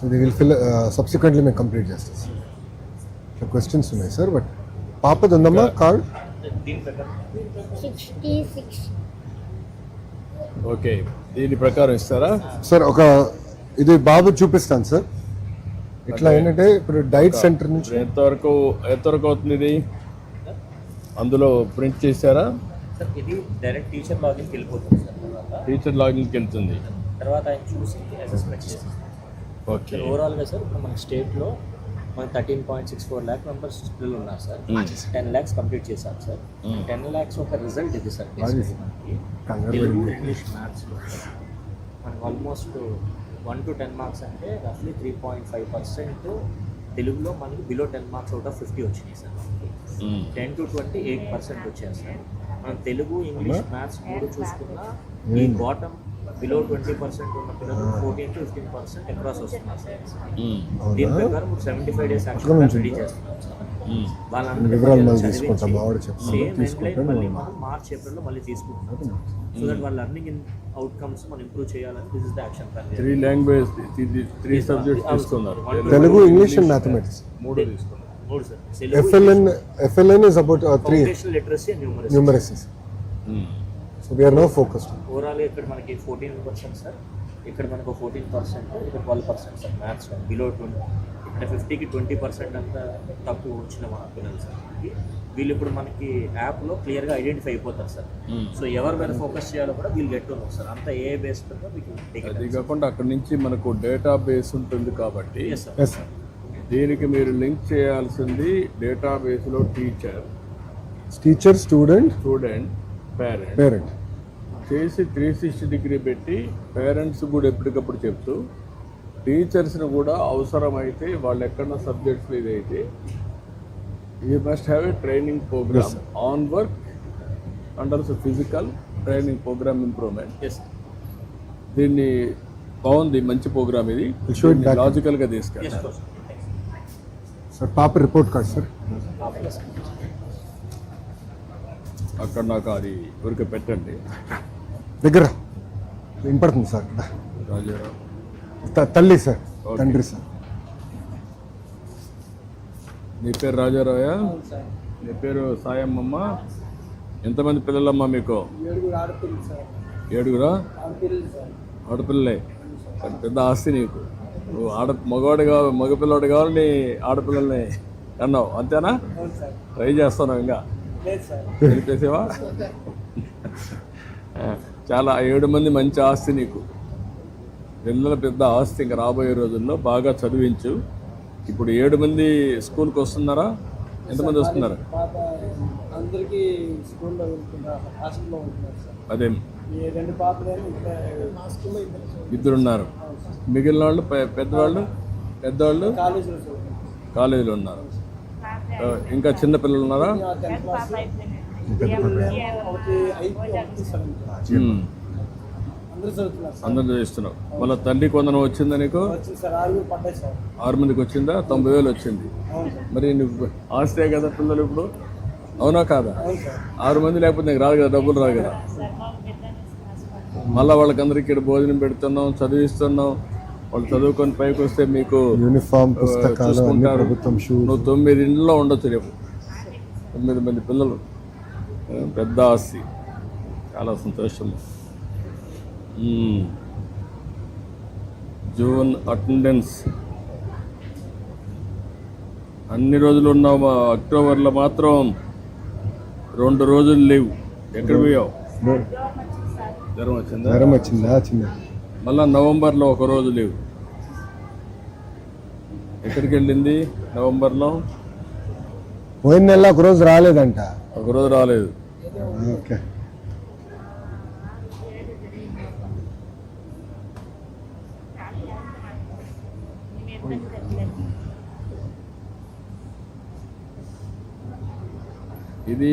So they will fill subsequently మేము complete చేస్తాం sir. So questions ఉన్నాయి సార్. బట్ పాపది ఉందమ్మా కార్డ్? 66. ఓకే, దీని ప్రకారం ఇస్తారా సార్? ఇది బాబు చూపిస్తాను సార్. ఇట్లా ఏంటంటే ఇప్పుడు డైట్ సెంటర్ నుంచి ఎంతవరకు అవుతుంది ఇది? అందులో ప్రింట్ చేశారా? సార్ ఇది డైరెక్ట్ టీచర్ లాగిన్కి వెళ్ళిపోతుంది సార్. టీచర్ లాగిన్కి వెళ్తుంది. తర్వాత ఆయన చూసి అసెస్మెంట్ చేస్తారు. ఓకే, ఓవరాల్గా సార్ ఇప్పుడు మన స్టేట్లో మన 13.64 lakh మెంబర్స్ పిల్లలు ఉన్నారు సార్. 10 lakhs కంప్లీట్ చేశాం సార్. 10 lakhs ఒక రిజల్ట్ ఇది సార్. తెలుగు ఇంగ్లీష్ మ్యాథ్స్లో మనకు ఆల్మోస్ట్ 1 to 10 మార్క్స్ అంటే రఫ్లీ 3.5%. తెలుగులో మనకి బిలో 10 మార్క్స్ అవుట్ ఆఫ్ 50 వచ్చినాయి సార్. 10 to 20 8% వచ్చాయి సార్. మనం తెలుగు ఇంగ్లీష్ మ్యాథ్స్ మూడు చూసుకున్నా ఈ బాటమ్ బిలో 20% ఉన్న పిల్లలు 14 to 15% అక్రాస్ వస్తున్నారు సార్. దీని ప్రకారం 75 days యాక్షన్ రెడీ చేస్తున్నాం సార్. మార్చ్ ఏప్రిల్లో మళ్ళీ తీసుకుంటున్నాం సో దట్ వాళ్ళ లెర్నింగ్ అవుట్కమ్స్ మనం ఇంప్రూవ్ చేయాలని this is the action plan. 3 language 3 subjects తీసుకున్నారు. తెలుగు, ఇంగ్లీష్ అండ్ మ్యాథమెటిక్స్ 3 తీసుకున్నారు. FLN is about 3 foundational literacy and numeracy. So we are now focused. Overall ఇక్కడ మనకి 14% సార్. ఇక్కడ మనకు 14%, ఇక్కడ 12% సార్ మ్యాథ్స్ బిలో 20. ఇక్కడ 50కి 20% అంతా తక్కువ వచ్చిన మన పిల్లలు సార్. వీళ్ళు ఇప్పుడు మనకి యాప్లో క్లియర్గా ఐడెంటిఫై అయిపోతారు సార్. సో ఎవరి మీద ఫోకస్ చేయాలో కూడా వీళ్ళు గెట్ ఉన్నారు సార్. అంతా ఏ బేస్ మీద మీకు అది కాకుండా అక్కడ నుంచి మనకు డేటా బేస్ ఉంటుంది కాబట్టి దీనికి మీరు లింక్ చేయాల్సింది డేటా బేస్లో టీచర్, స్టూడెంట్, పేరెంట్ చేసి 360 degree పెట్టి పేరెంట్స్ కూడా ఎప్పటికప్పుడు చెప్తూ టీచర్స్ని కూడా అవసరమైతే వాళ్ళు ఎక్కడన్నా సబ్జెక్ట్స్ ఇదైతే you must have a training programme on work under physical training programme improvement. దీన్ని బాగుంది, మంచి ప్రోగ్రామ్ ఇది. లాజికల్గా తీసుకెళ్ళాలి సార్. పాప రిపోర్ట్ కార్డ్ సార్ అక్కడ నాకు అది ఊరికే పెట్టండి దగ్గర వినపడుతుంది సార్. రాజారావు తల్లి సార్, తండ్రి సార్. నీ పేరు రాజారావయా? నీ పేరు సాయమ్మమ్మ. ఎంతమంది పిల్లలమ్మా మీకు? 7 ఆడపిల్లలే. పెద్ద ఆస్తి నీకు. నువ్వు మగపిల్లవాడు కావాలి, నీ ఆడపిల్లల్ని అన్నావు అంతేనా? ట్రై చేస్తున్నావు ఇంకా తెలిపేసేవా? చాలా 7 మంది మంచి ఆస్తి నీకు. పిల్లల పెద్ద ఆస్తి. ఇంకా రాబోయే రోజుల్లో బాగా చదివించు. ఇప్పుడు 7 మంది స్కూల్కి వస్తున్నారా? ఎంతమంది వస్తున్నారు? అదే 2 ఉన్నారు. మిగిలిన వాళ్ళు పెద్దవాళ్ళు కాలేజీలో ఉన్నారు. ఇంకా చిన్న పిల్లలు ఉన్నారా? అందరూ చదివిస్తున్నావు. మళ్ళీ తల్లి కొందరం వచ్చిందా నీకు? 6 మందికి వచ్చిందా? 90,000 వచ్చింది. మరి నువ్వు ఆస్తే కదా పిల్లలు ఇప్పుడు, అవునా కాదా? 6 మంది లేకపోతే నీకు రాదు కదా, డబ్బులు రాదు కదా. మళ్ళీ వాళ్ళకందరికి ఇక్కడ భోజనం పెడుతున్నాం, చదివిస్తున్నాం. వాళ్ళు చదువుకొని పైకి వస్తే మీకు యూనిఫామ్, పుస్తకాలు, ప్రభుత్వం షూస్. నువ్వు 9 ఇంట్లో ఉండొచ్చు రేపు. 9 మంది పిల్లలు, పెద్ద ఆస్తి. చాలా సంతోషం. జూన్ అటెండెన్స్ అన్ని రోజులు ఉన్నావు. అక్టోబర్లో మాత్రం 2 రోజులు లేవు. ఎక్కడ పోయావు? జ్వరం వచ్చిందా? మళ్ళా నవంబర్లో 1 రోజు లేవు. ఎక్కడికి వెళ్ళింది నవంబర్లో? పోయిన నెల 1 రోజు రాలేదంట. 1 రోజు రాలేదు. ఓకే. ఇది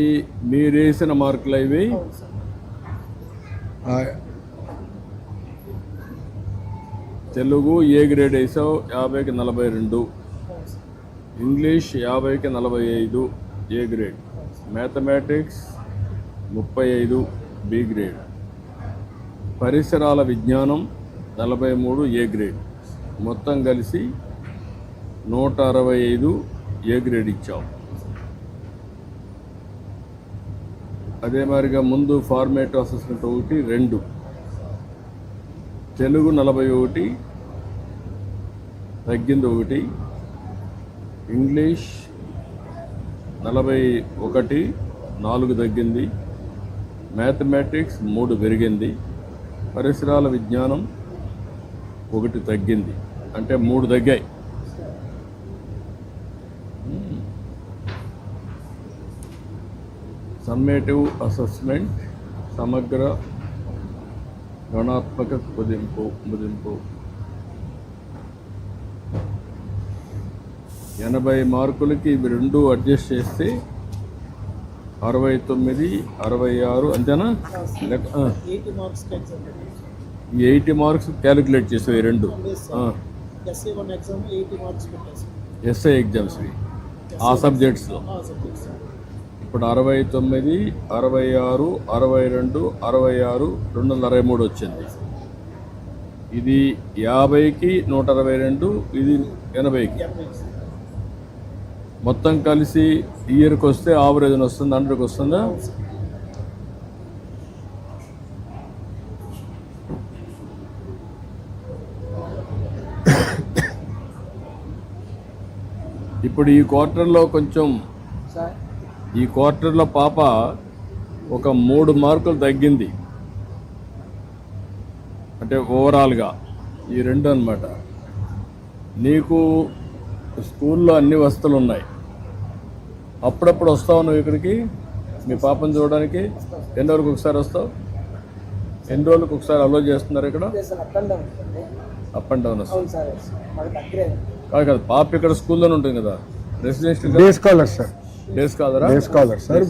మీరు వేసిన మార్కులు ఇవి. తెలుగు ఏ గ్రేడ్ వేసావు? 50కి 42. ఇంగ్లీష్ 50కి 45 A grade. Mathematics 35 B grade. పరిసరాల విజ్ఞానం 43 ఏ గ్రేడ్. మొత్తం కలిసి 165 ఏ గ్రేడ్ ఇచ్చాం. అదే మాదిరిగా ముందు ఫార్మేటివ్ అసెస్మెంట్ 1, 2, తెలుగు 41 తగ్గింది 1, ఇంగ్లీష్ 41 4 తగ్గింది, మ్యాథమెటిక్స్ 3 పెరిగింది, పరిసరాల విజ్ఞానం 1 తగ్గింది. అంటే 3 తగ్గాయి. సమ్మేటివ్ అసెస్మెంట్ సమగ్ర గణాత్మక కుదింపు 80 మార్కులకి ఇవి 2 అడ్జస్ట్ చేస్తే 69, 66 అంతేనా? 80 మార్క్స్ క్యాలిక్యులేట్ చేసేవి 2 ఎస్ఐ ఎగ్జామ్స్వి ఆ సబ్జెక్ట్స్లో. ఇప్పుడు 69, 66, 62, 66, 223 వచ్చింది. ఇది 50కి 122, ఇది 80కి. మొత్తం కలిసి ఇయర్కి వస్తే ఆవరేజ్ వస్తుంది, 100కి వస్తుందా? ఇప్పుడు ఈ క్వార్టర్లో ఈ క్వార్టర్లో పాప ఒక 3 మార్కులు తగ్గింది. అంటే ఓవరాల్గా ఈ 2 అన్నమాట. నీకు స్కూల్లో అన్ని వసతులు ఉన్నాయి. అప్పుడప్పుడు వస్తావు నువ్వు ఇక్కడికి మీ పాపను చూడడానికి. ఎన్ని రోజులకు ఒకసారి వస్తావు? ఎన్ని రోజులకు ఒకసారి అలో చేస్తున్నారు ఇక్కడ? అప్ అండ్ డౌన్ వస్తుంది కాదు. పాప ఇక్కడ స్కూల్లోనే ఉంటుంది కదా, residential day scholar sir. Day స్కాలరా? Day scholar sir.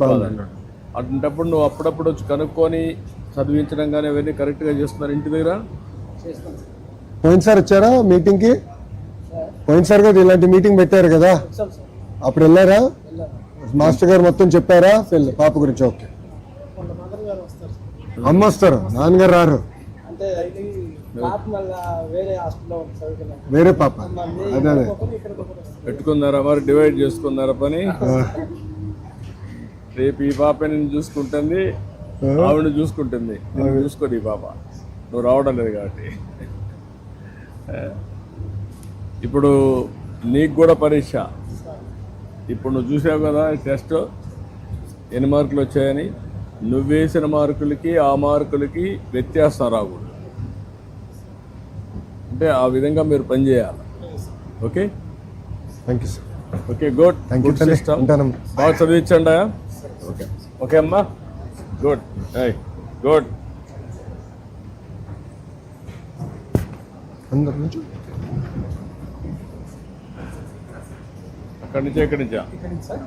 అటువంటిప్పుడు నువ్వు అప్పుడప్పుడు వచ్చి కనుక్కొని చదివించడం కానీ అవన్నీ కరెక్ట్గా చేస్తున్నారు ఇంటి దగ్గర? పోయినసారి వచ్చారా మీటింగ్కి? పోయినసారి కూడా ఇలాంటి మీటింగ్ పెట్టారు కదా, అప్పుడు వెళ్ళారా? మాస్టర్ గారు మొత్తం చెప్పారా పాప గురించి? ఓకే. అమ్మ వస్తారు, నాన్నగారు రారు. వేరే పాప అదే పెట్టుకున్నారా మరి? డివైడ్ చేసుకున్నారా పని? రేపు ఈ పాప నేను చూసుకుంటుంది, ఆవిడ చూసుకుంటుంది. నేను చూసుకోండి ఈ పాప, నువ్వు రావడం లేదు కాబట్టి. ఇప్పుడు నీకు కూడా పరీక్ష. ఇప్పుడు నువ్వు చూసావు కదా టెస్ట్ ఎన్ని మార్కులు వచ్చాయని. నువ్వేసిన మార్కులకి ఆ మార్కులకి వ్యత్యాసం రాకూడదు. అంటే ఆ విధంగా మీరు పనిచేయాలి. Okay, thank you sir. Okay, good. Thank you system. బాగా చదివించండి. ఓకే ఓకే అమ్మా, గుడ్ గుడ్. అందరి నుంచి అక్కడి నుంచి ఎక్కడి నుంచా? సార్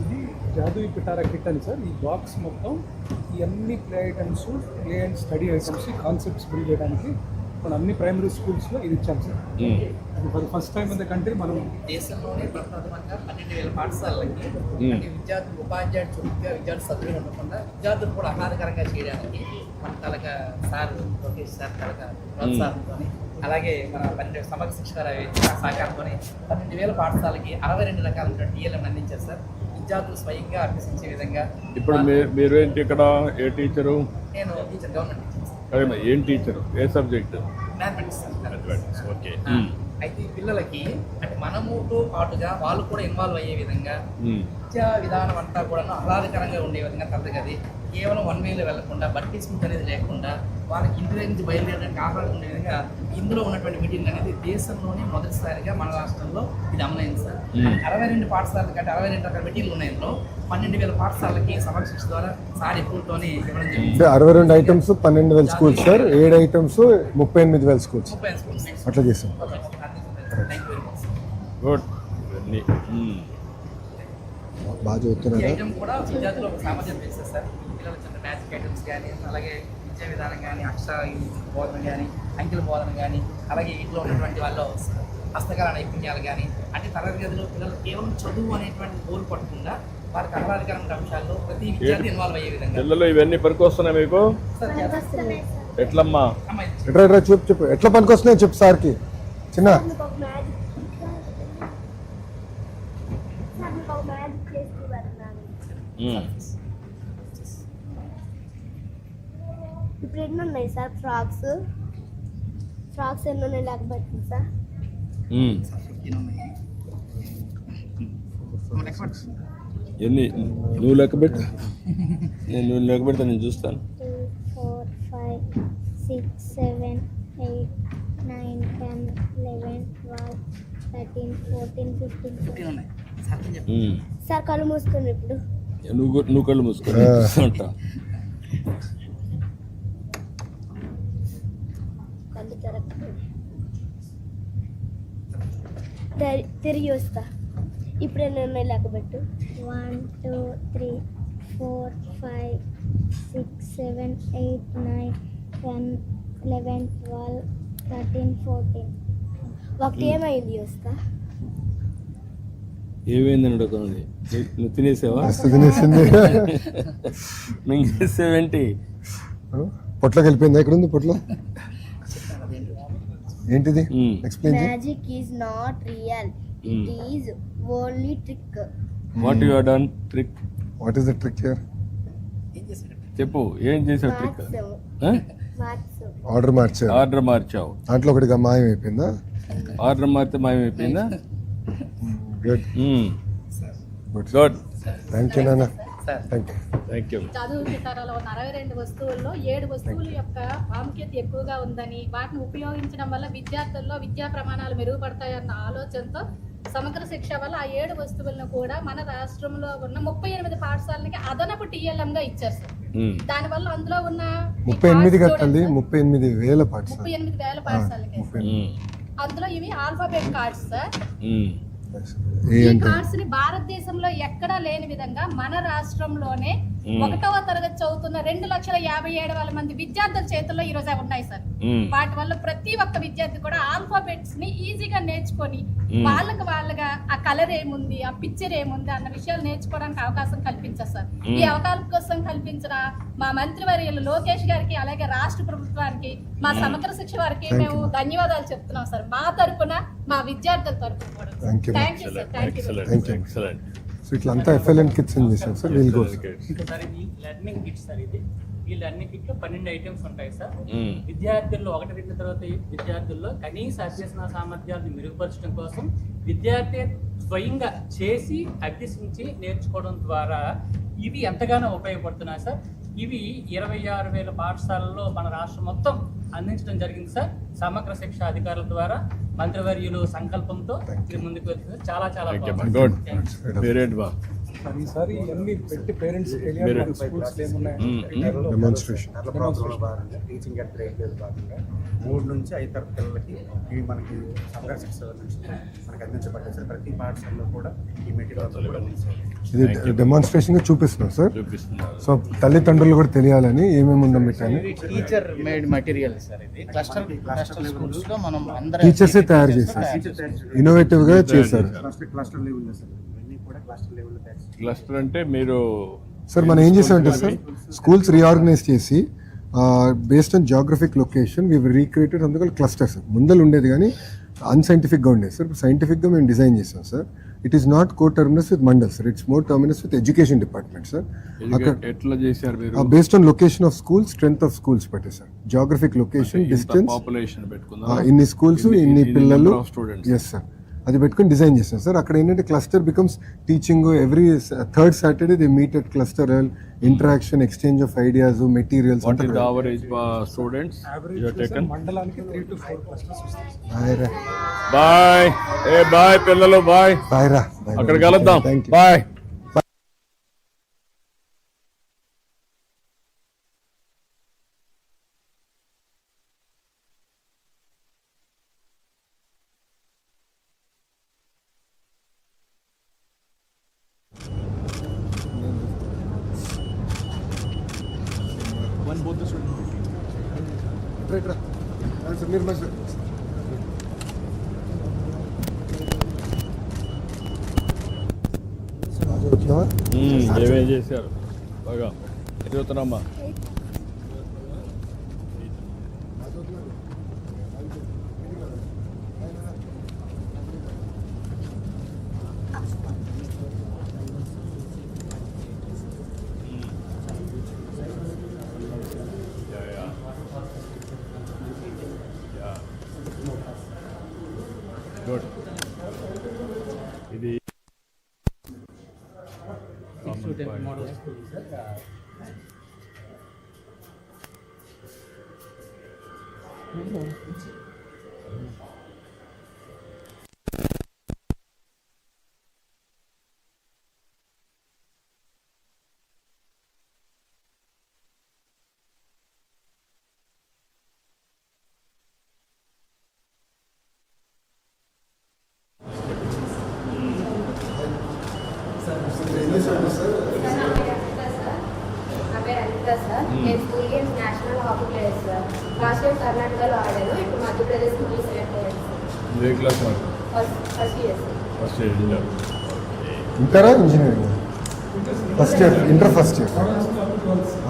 ఇది జాదూయి పిటారా కిట్ అని సార్. ఈ బాక్స్ మొత్తం ఈ అన్ని play items, play and study items, concepts build చేయడానికి మనం అన్ని ప్రైమరీ స్కూల్స్లో ఇది ఇచ్చాం సార్. అది for first time in the country. మనం దేశంలోనే ప్రప్రథమంగా 12,000 పాఠశాలలకి అంటే విద్యార్థులు ఉపాధ్యాయుడు చురుగ్గా విద్యార్థులు సభ్యులు ఉండకుండా విద్యార్థులు కూడా ఆహ్లాదకరంగా చేయడానికి మన తలక సార్ లోకేష్ సార్ తలక ప్రోత్సాహంతో, అలాగే మన 12 సమగ్ర శిక్షణ సహకారంతో 12,000 పాఠశాలకి 62 రకాల టీఎల్ఎం అందించారు సార్. విద్యార్థులు స్వయంగా అభ్యసించే విధంగా. ఇప్పుడు మీరు ఏంటి ఇక్కడ? ఏ టీచరు? నేను టీచర్, గవర్నమెంట్ టీచర్. ఏం టీచరు? ఏ subject? Mathematics sir. Mathematics. Okay. అయితే ఈ పిల్లలకి అంటే మనముతో పాటుగా వాళ్ళు కూడా ఇన్వాల్వ్ అయ్యే విధంగా విద్యా విధానం అంతా కూడా ఆహ్లాదకరంగా ఉండే విధంగా తరగతి కేవలం 1 వేలో వెళ్లకుండా బట్టి స్మిత్ అనేది లేకుండా వాళ్ళకి ఇంటి దగ్గర నుంచి బయలుదేరడానికి ఆహ్లాదం ఉండే విధంగా ఇందులో ఉన్నటువంటి మీటింగ్ అనేది దేశంలోనే మొదటిసారిగా మన రాష్ట్రంలో ఇది అమలైంది సార్. 62 పాఠశాలల కంటే 62 రకాల మీటింగ్లు ఉన్నాయి. ఇందులో 12,000 పాఠశాలకి సమగ్ర శిక్ష ద్వారా సార్ ఎక్కువతోనే ఇవ్వడం జరిగింది. 62 items 12,000 schools sir. 7 items 38,000 schools 30 schools అట్లా చేసాం. గుడ్. బాగా చదువుతున్నారా? ఐటమ్ కూడా విద్యార్థులు ఒక సామర్థ్యం పెంచుతుంది సార్. పిల్లలు చిన్న మ్యాథ్స్ ఐటమ్స్ కానీ, అలాగే విద్యా విధానం కానీ, అక్షర బోధన కానీ, అంకెల బోధన కానీ, అలాగే ఇంట్లో ఉన్నటువంటి వాళ్ళు హస్తకళ నైపుణ్యాలు కానీ, అంటే తరగతి గదిలో పిల్లలు కేవలం చదువు అనేటువంటి గోల్ పట్టకుండా వారికి ఆహ్లాదకరమైన అంశాల్లో ప్రతి విద్యార్థి ఇన్వాల్వ్ అయ్యే విధంగా. పిల్లలు ఇవన్నీ పనికొస్తున్నాయి మీకు? ఎట్లమ్మా? ఎట్లా చెప్పు ఎట్లా పనికొస్తున్నాయి చెప్పు సార్కి. చిన్న మీకు ఒక మ్యాజిక్ సార్ మీకు ఒక మ్యాజిక్ చేస్తూ పెడుతున్నాను. ఇప్పుడు ఎన్ని ఉన్నాయి సార్ ఫ్రాక్స్ ఎన్ని ఉన్నాయి లెక్క పెట్టండి సార్. ఎన్ని నువ్వు లెక్క పెట్టు, నువ్వు లెక్క పెడతా, నేను చూస్తాను. 2, 4, 5, 6, 7, 8, 9, 10, 11, 12, 13, 14, 15, 16. ఉన్నాయి సాధ్యం చెప్పు. సార్ కళ్ళు మూసుకోండి ఇప్పుడు. నువ్వు కళ్ళు మూసుకొని అంటా. కళ్ళు తిరిగి వస్తా. ఇప్పుడు ఎన్ని ఉన్నాయి లెక్క పెట్టు. 1, 2, 3, 4, 5, 6, 7, 8, 9, 10, 11, 12, 13, 14. ఒకటి ఏమైంది వస్తా. ఏమైందని అడుగుతుంది. నువ్వు తినేసావా? మస్తు తినేసింది. మింగేసేవేంటి? పొట్లోకి వెళ్ళిపోయిందా? ఎక్కడ ఉంది పొట్లో? ఏంటిది? ఎక్స్ప్లెయిన్ చేయి. Magic is not real, it is only trick. What you have done trick? What is the trick here? ఏం చేశాడు? చెప్పు, ఏం చేసావు ట్రిక్? మార్క్స్ ఆర్డర్ మార్చారు. ఆర్డర్ మార్చావు. దాంట్లో ఒకటిగా మాయం అయిపోయిందా? ఆర్డర్ మారితే మాయమైపోయిందా? గుడ్ గుడ్, థ్యాంక్ యూ నాన్న, sir thank you. Thank you. చదువు పిటారాలో ఉన్న 62 వస్తువుల్లో 7 వస్తువుల యొక్క ప్రాముఖ్యత ఎక్కువగా ఉందని, వాటిని ఉపయోగించడం వల్ల విద్యార్థుల్లో విద్యా ప్రమాణాలు మెరుగుపడతాయన్న ఆలోచనతో సమగ్ర శిక్ష వల్ల ఆ 7 వస్తువులను కూడా మన రాష్ట్రంలో ఉన్న 38 పాఠశాలలకి అదనపు TLM గా ఇచ్చారు సార్. దానివల్ల అందులో ఉన్న 38 కట్టండి, 38,000 పాఠశాల. 38,000 పాఠశాలకి అందులో ఇవి ఆల్ఫాబెట్ కార్డ్స్ సార్. ఈ కార్డ్స్ ని భారతదేశంలో ఎక్కడా లేని విధంగా మన రాష్ట్రంలోనే 1వ తరగతి చదువుతున్న 2,57,000 మంది విద్యార్థుల చేతుల్లో ఈ రోజు ఉన్నాయి సార్. వాటి వల్ల ప్రతి ఒక్క విద్యార్థి కూడా ఆల్ఫాబెట్స్ ని ఈజీగా నేర్చుకొని వాళ్ళగా ఆ కలర్ ఏముంది, ఆ పిక్చర్ ఏముంది అన్న విషయాలు నేర్చుకోవడానికి అవకాశం కల్పించారు సార్. ఈ అవకాశం కల్పించిన మా మంత్రివర్యులు లోకేష్ గారికి, అలాగే రాష్ట్ర ప్రభుత్వానికి, మా సమగ్ర శిక్ష వారికి మేము ధన్యవాదాలు చెప్తున్నాం సార్. మా తరపున, మా విద్యార్థుల తరపున కూడా. Thank you sir. Thank you. Excellent. So ఇట్లా అంతా FLN కిట్స్ అని చేశాం సార్. వీల్ గో సార్ ఇది లెర్నింగ్ కిట్ సార్. ఇది ఈ లెర్నింగ్ కిట్ లో 12 ఐటమ్స్ ఉంటాయి సార్. విద్యార్థుల్లో 1-2 తరగతి విద్యార్థుల్లో కనీస అభ్యసన సామర్థ్యాలను మెరుగుపరచడం కోసం విద్యార్థి స్వయంగా చేసి అభ్యసించి నేర్చుకోవడం ద్వారా ఇవి ఎంతగానో ఉపయోగపడుతున్నాయి సార్. ఇవి 26,000 పాఠశాలల్లో మన రాష్ట్రం మొత్తం అందించడం జరిగింది సార్. సమగ్ర శిక్ష అధికారుల ద్వారా మంత్రివర్యులు సంకల్పంతో ఇది ముందుకు వెళ్తుంది. చాలా చాలా గుడ్. పేరెంట్ బా సార్ ఈసారి ఇవన్నీ పెట్టి పేరెంట్స్ స్కూల్స్ ఏమున్నాయి demonstration. Teaching at grade level భాగంగా 3 నుంచి 5 తరగతి పిల్లలకి ఇవి మనకి సమగ్ర శిక్ష నుంచి మనకి అందించబడ్డాయి సార్. ప్రతి పాఠశాలలో కూడా ఈ మెటీరియల్ కూడా ఉంది సార్. ఇది డెమాన్స్ట్రేషన్ గా చూపిస్తున్నాం సార్. చూపిస్తున్నారు. సో తల్లిదండ్రులు కూడా తెలియాలని ఏమేమి ఉందో పెట్టాను. Teacher made material sir. ఇది క్లస్టర్ స్కూల్స్ లో మనం అందరం టీచర్సే తయారు చేశారు, ఇన్నోవేటివ్ గా చేశారు క్లస్టర్ లెవెల్ సార్. ఇవన్నీ కూడా క్లస్టర్ లెవెల్ తయారు. క్లస్టర్ అంటే మీరు సార్ మనం ఏం చేసామంటే సార్, స్కూల్స్ రీఆర్గనైజ్ చేసి based on Geographic location we recreated అందుకని క్లస్టర్స్. ముందలు ఉండేది కానీ అన్సైంటిఫిక్గా ఉండేది సార్. ఇప్పుడు సైంటిఫిక్గా మేము డిజైన్ చేసాం sir. It is not coterminous with mandal sir, it's more terminus with education department sir. అక్కడ ఎట్లా చేశారు మీరు? Based on location of schools, strength of schools పెట్టే sir. Geographic location, distance, population పెట్టుకుందాం, ఇన్ని స్కూల్స్, ఇన్ని పిల్లలు. స్టూడెంట్స్. ఎస్ సార్, అది పెట్టుకుని డిజైన్ చేస్తాం సార్. అక్కడ ఏంటంటే cluster becomes teaching. Every 3rd Saturday they meet at cluster, interaction, exchange of ideas, materials. What is the average students you have taken? మండలానికి 3 to 4 క్లస్టర్స్ వస్తాయి. Bye. ఏ bye పిల్లలు, bye. Bye రా, అక్కడ కలుద్దాం. Thank you. బాయ్. ఏమేం చేశారు? బాగా చదువుతున్నామ్మా. Student model school sir. నా పేరు అనిత సార్. నేను school games national hockey player sir. Last time కర్ణాటకలో ఆడాను, ఇప్పుడు మధ్యప్రదేశ్ నుంచి సెలెక్ట్ అయ్యాను సార్. ఏ క్లాస్ మాట first year sir. First year ఇంటరా engineering first year, inter first year,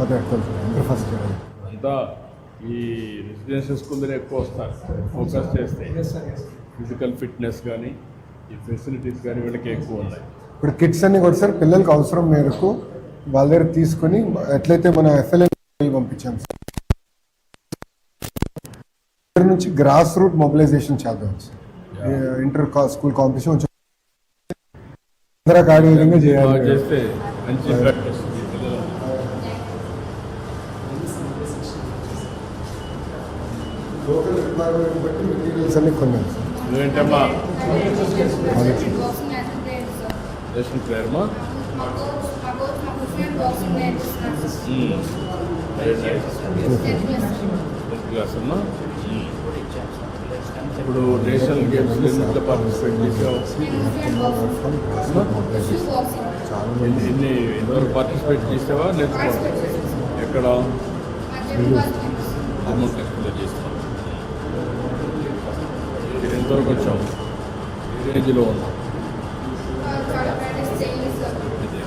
అదే ఇంటర్ ఫస్ట్ ఇయర్. అంతా ఈ రెసిడెన్షియల్ స్కూల్ దగ్గర ఎక్కువ వస్తారు, ఫోకస్ చేస్తే ఫిజికల్ ఫిట్నెస్ కానీ ఈ ఫెసిలిటీస్ కానీ వీళ్ళకి ఎక్కువ ఉన్నాయి. ఇప్పుడు కిట్స్ అన్ని కూడా సార్ పిల్లలకి అవసరం మేరకు వాళ్ళ దగ్గర తీసుకొని ఎట్లయితే మన ఎఫ్ఎల్ఎన్ పంపించాం సార్, ఇక్కడ నుంచి గ్రాస్ రూట్ మొబిలైజేషన్ చేద్దాం సార్. ఇంటర్ స్కూల్ కాంపిటీషన్ కొంచెం అందరూ ఆడే విధంగా బాగా చేయాలి. చేస్తే మంచి ఇంపాక్ట్ వస్తుంది పిల్లలు. లోకల్ రిక్వైర్మెంట్ బట్టి మెటీరియల్స్ అన్ని కొన్నాం సార్. నువ్వేంటమ్మా boxing national player sir. National ప్లేయర్మా? మా కోచ్ మా కృష్ణ బాక్సింగ్ నేర్పిస్తున్నారు సార్. 10th క్లాస్ అమ్మా. ఇప్పుడు నేషనల్ గేమ్స్ ఎన్నిట్లో పార్టిసిపేట్ చేసావు? ఎన్ని ఎంతవరకు పార్టిసిపేట్ చేసావా? నేర్చుకో ఎక్కడ చేస్తావు? ఎంతవరకు వచ్చావు? ఏ రేంజ్లో ఉన్నావు?